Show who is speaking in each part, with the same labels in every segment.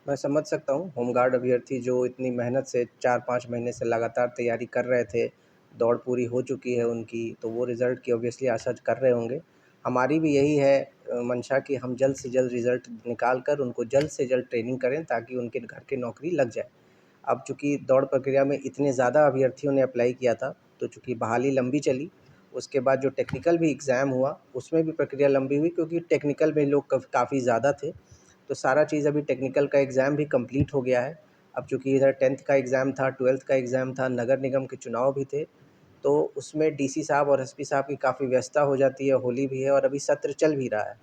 Speaker 1: मैं समझ सकता हूँ, होमगार्ड अभ्यर्थी जो इतनी मेहनत से 4-5 महीने से लगातार तैयारी कर रहे थे, दौड़ पूरी हो चुकी है उनकी, तो वो रिज़ल्ट की ऑब्वियसली आशा कर रहे होंगे। हमारी भी यही है मंशा कि हम जल्द से जल्द रिज़ल्ट निकाल कर उनको जल्द से जल्द ट्रेनिंग करें ताकि उनके घर की नौकरी लग जाए। अब चूँकि दौड़ प्रक्रिया में इतने ज़्यादा अभ्यर्थियों ने अप्लाई किया था, तो चूँकि बहाली लंबी चली, उसके बाद जो टेक्निकल भी एग्ज़ाम हुआ, उसमें भी प्रक्रिया लंबी हुई क्योंकि टेक्निकल में लोग काफ़ी ज़्यादा थे। तो सारा चीज़ अभी टेक्निकल का एग्ज़ाम भी कंप्लीट हो गया है। अब चूँकि इधर 10th का एग्ज़ाम था, 12th का एग्ज़ाम था, नगर निगम के चुनाव भी थे, तो उसमें डीसी साहब और एसपी साहब की काफ़ी व्यस्तता हो जाती है, होली भी है और अभी सत्र चल भी रहा है।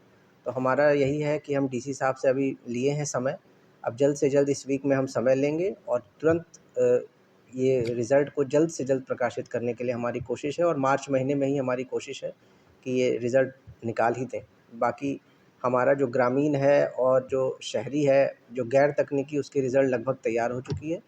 Speaker 1: तो हमारा यही है कि हम डीसी साहब से अभी लिए हैं समय, अब जल्द से जल्द इस वीक में हम समय लेंगे और तुरंत ये रिज़ल्ट को जल्द से जल्द प्रकाशित करने के लिए हमारी कोशिश है और मार्च महीने में ही हमारी कोशिश है कि ये रिज़ल्ट निकाल ही दें। बाकी हमारा जो ग्रामीण है और जो शहरी है, जो गैर तकनीकी, उसकी रिज़ल्ट लगभग तैयार हो चुकी है।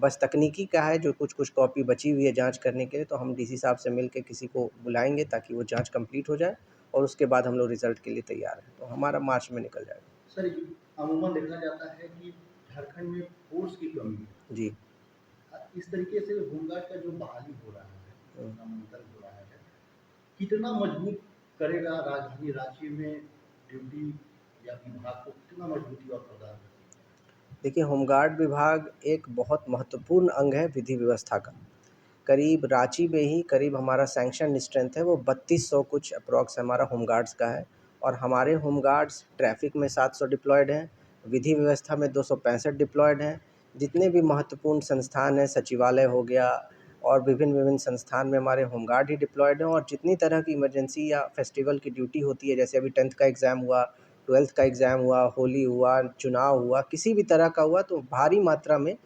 Speaker 1: बस तकनीकी का है जो कुछ-कुछ कॉपी बची हुई है जाँच करने के लिए, तो हम डीसी साहब से मिल के किसी को बुलाएँगे ताकि वो जाँच कंप्लीट हो जाए और उसके बाद हम लोग रिज़ल्ट के लिए तैयार हैं। तो हमारा मार्च में निकल जाएगा।
Speaker 2: सर, ये अमूमन देखा जाता है कि झारखंड में फ़ोर्स की कमी है।
Speaker 1: जी।
Speaker 2: इस तरीके से होमगार्ड का जो बहाली हो रहा है,
Speaker 1: हुँ।
Speaker 2: नामांकन हो रहा है, कितना मजबूत करेगा राजधानी रांची में ड्यूटी या विभाग को कितना मजबूती और प्रदान करेगा?
Speaker 1: देखिए, होमगार्ड विभाग एक बहुत महत्वपूर्ण अंग है विधि व्यवस्था का। करीब रांची में ही करीब हमारा सैंक्शन स्ट्रेंथ है वो 3200 कुछ अप्रॉक्स हमारा होमगार्ड्स का है और हमारे होमगार्ड्स ट्रैफ़िक में 700 डिप्लॉयड हैं, विधि व्यवस्था में 265 डिप्लॉयड हैं। जितने भी महत्वपूर्ण संस्थान हैं, सचिवालय हो गया और विभिन्न-विभिन्न संस्थान में हमारे होमगार्ड ही डिप्लॉयड हैं और जितनी तरह की इमरजेंसी या फेस्टिवल की ड्यूटी होती है, जैसे अभी 10th का एग्ज़ाम हुआ, 12th का एग्ज़ाम हुआ, होली हुआ, चुनाव हुआ, किसी भी तरह का हुआ, तो भारी मात्रा में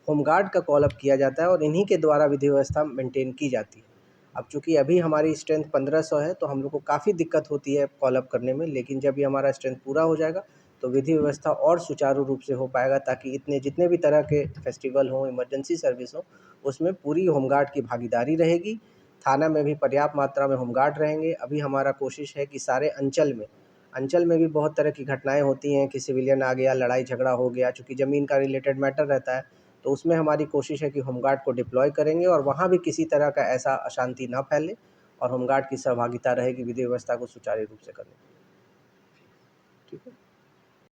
Speaker 1: होमगार्ड का कॉल अप किया जाता है और इन्हीं के द्वारा विधि व्यवस्था मेंटेन की जाती है। अब चूँकि अभी हमारी स्ट्रेंथ 1500 है, तो हम लोग को काफ़ी दिक्कत होती है कॉल अप करने में, लेकिन जब ये हमारा स्ट्रेंथ पूरा हो जाएगा, तो विधि व्यवस्था और सुचारू रूप से हो पाएगा ताकि इतने जितने भी तरह के फेस्टिवल हों, इमरजेंसी सर्विस हो, उसमें पूरी होमगार्ड की भागीदारी रहेगी। थाना में भी पर्याप्त मात्रा में होमगार्ड रहेंगे। अभी हमारा कोशिश है कि सारे अंचल में भी बहुत तरह की घटनाएँ होती हैं कि सिविलियन आ गया, लड़ाई झगड़ा हो गया, चूँकि ज़मीन का रिलेटेड मैटर रहता है, तो उसमें हमारी कोशिश है कि होमगार्ड को डिप्लॉय करेंगे और वहाँ भी किसी तरह का ऐसा अशांति ना फैले और होमगार्ड की सहभागिता रहेगी विधि व्यवस्था को सुचारू रूप से करने में। ठीक है?